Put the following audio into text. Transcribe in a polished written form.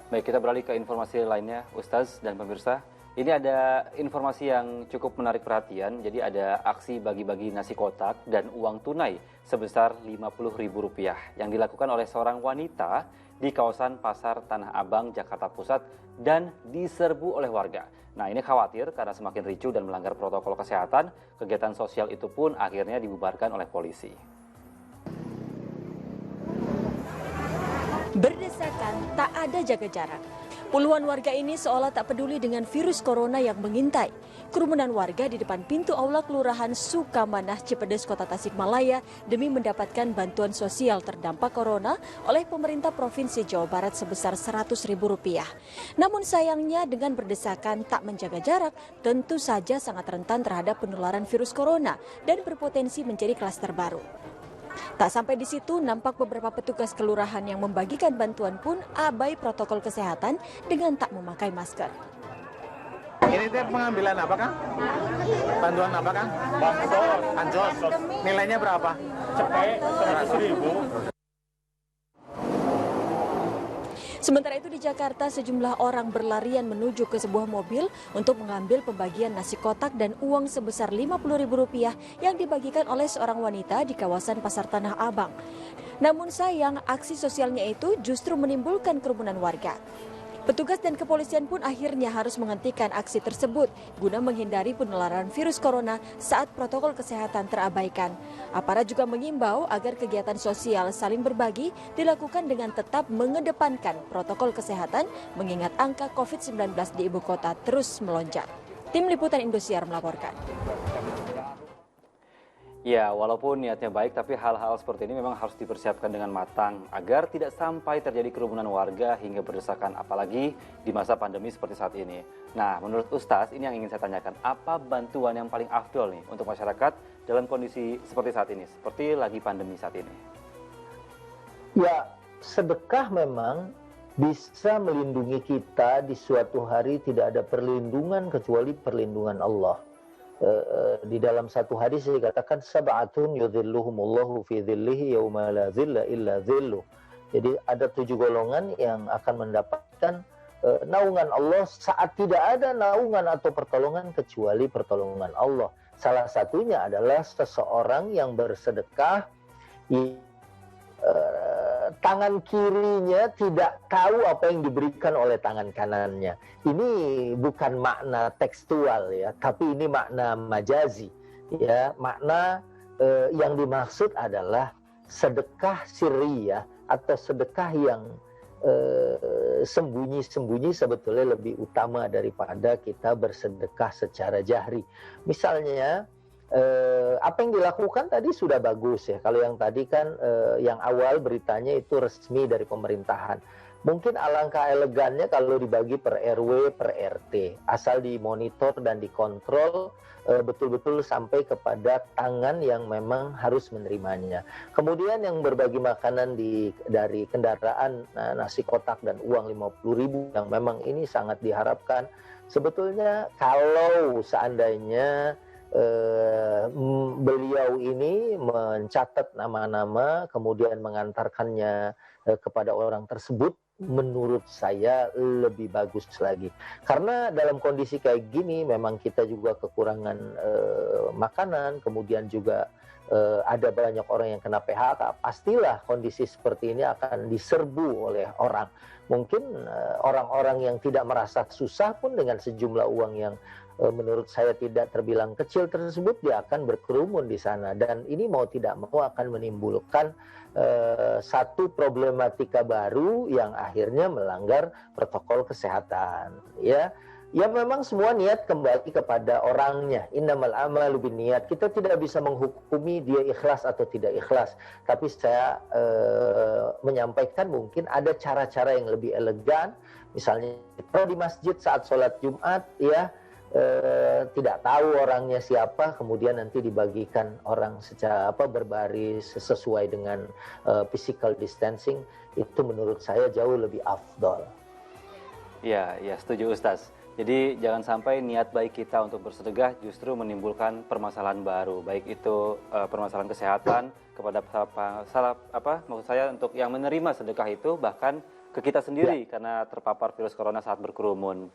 Baik, kita beralih ke informasi lainnya, Ustaz dan pemirsa. Ini ada informasi yang cukup menarik perhatian. Jadi ada aksi bagi-bagi nasi kotak dan uang tunai sebesar Rp50.000 yang dilakukan oleh seorang wanita di kawasan Pasar Tanah Abang, Jakarta Pusat dan diserbu oleh warga. Nah, ini khawatir karena semakin ricuh dan melanggar protokol kesehatan, kegiatan sosial itu pun akhirnya dibubarkan oleh polisi. Berdesakan, tak ada jaga jarak. Puluhan warga ini seolah tak peduli dengan virus corona yang mengintai. Kerumunan warga di depan pintu aula Kelurahan Sukamanah, Cipedes, Kota Tasikmalaya demi mendapatkan bantuan sosial terdampak corona oleh pemerintah Provinsi Jawa Barat sebesar Rp100.000. Namun sayangnya dengan berdesakan tak menjaga jarak, tentu saja sangat rentan terhadap penularan virus corona dan berpotensi menjadi klaster baru. Tak sampai di situ, nampak beberapa petugas kelurahan yang membagikan bantuan pun abai protokol kesehatan dengan tak memakai masker. Ini teh pengambilan apa, Kang? Bantuan apa, Kang? Bansos. Nilainya berapa? Cepet, 100.000. Sementara itu di Jakarta, sejumlah orang berlarian menuju ke sebuah mobil untuk mengambil pembagian nasi kotak dan uang sebesar Rp50.000 yang dibagikan oleh seorang wanita di kawasan Pasar Tanah Abang. Namun sayang, aksi sosialnya itu justru menimbulkan kerumunan warga. Petugas dan kepolisian pun akhirnya harus menghentikan aksi tersebut guna menghindari penularan virus corona saat protokol kesehatan terabaikan. Aparat juga mengimbau agar kegiatan sosial saling berbagi dilakukan dengan tetap mengedepankan protokol kesehatan mengingat angka COVID-19 di ibu kota terus melonjak. Tim Liputan Indosiar melaporkan. Ya, walaupun niatnya baik, tapi hal-hal seperti ini memang harus dipersiapkan dengan matang agar tidak sampai terjadi kerumunan warga hingga berdesakan, apalagi di masa pandemi seperti saat ini. Nah, menurut Ustaz, ini yang ingin saya tanyakan, apa bantuan yang paling afdol nih untuk masyarakat dalam kondisi seperti saat ini, seperti lagi pandemi saat ini? Ya, sedekah memang bisa melindungi kita di suatu hari. Tidak ada perlindungan kecuali perlindungan Allah. Di dalam satu hadis dikatakan sab'atun yudhilluhumullahu fi dhillihi yauma la dhilla illa dhilluh. Jadi ada 7 golongan yang akan mendapatkan naungan Allah saat tidak ada naungan atau pertolongan kecuali pertolongan Allah. Salah satunya adalah seseorang yang bersedekah, tangan kirinya tidak tahu apa yang diberikan oleh tangan kanannya. Ini bukan makna tekstual ya, tapi ini makna majazi ya. Makna yang dimaksud adalah sedekah sirriyah atau sedekah yang sembunyi-sembunyi sebetulnya lebih utama daripada kita bersedekah secara jahri. Misalnya apa yang dilakukan tadi sudah bagus ya. Kalau yang tadi kan yang awal beritanya itu resmi dari pemerintahan. Mungkin alangkah elegannya kalau dibagi per RW, per RT. Asal dimonitor dan dikontrol betul-betul sampai kepada tangan yang memang harus menerimanya. Kemudian yang berbagi makanan dari kendaraan, nasi kotak dan uang 50.000 yang memang ini sangat diharapkan. Sebetulnya kalau seandainya beliau ini mencatat nama-nama kemudian mengantarkannya kepada orang tersebut, menurut saya lebih bagus lagi. Karena dalam kondisi kayak gini memang kita juga kekurangan makanan, kemudian juga ada banyak orang yang kena PHK. Pastilah kondisi seperti ini akan diserbu oleh orang. Mungkin orang-orang yang tidak merasa susah pun dengan sejumlah uang yang menurut saya tidak terbilang kecil tersebut, dia akan berkerumun di sana, dan ini mau tidak mau akan menimbulkan satu problematika baru yang akhirnya melanggar protokol kesehatan ya. Ya memang semua niat kembali kepada orangnya. Innamal a'malu binniyat. Kita tidak bisa menghukumi dia ikhlas atau tidak ikhlas, tapi saya menyampaikan mungkin ada cara-cara yang lebih elegan. Misalnya di masjid saat sholat Jumat ya, tidak tahu orangnya siapa, kemudian nanti dibagikan orang secara berbaris sesuai dengan physical distancing. Itu menurut saya jauh lebih afdol. Ya, setuju Ustaz. Jadi jangan sampai niat baik kita untuk bersedekah justru menimbulkan permasalahan baru, baik itu permasalahan kesehatan kepada maksud saya untuk yang menerima sedekah itu, bahkan ke kita sendiri karena terpapar virus corona saat berkerumun.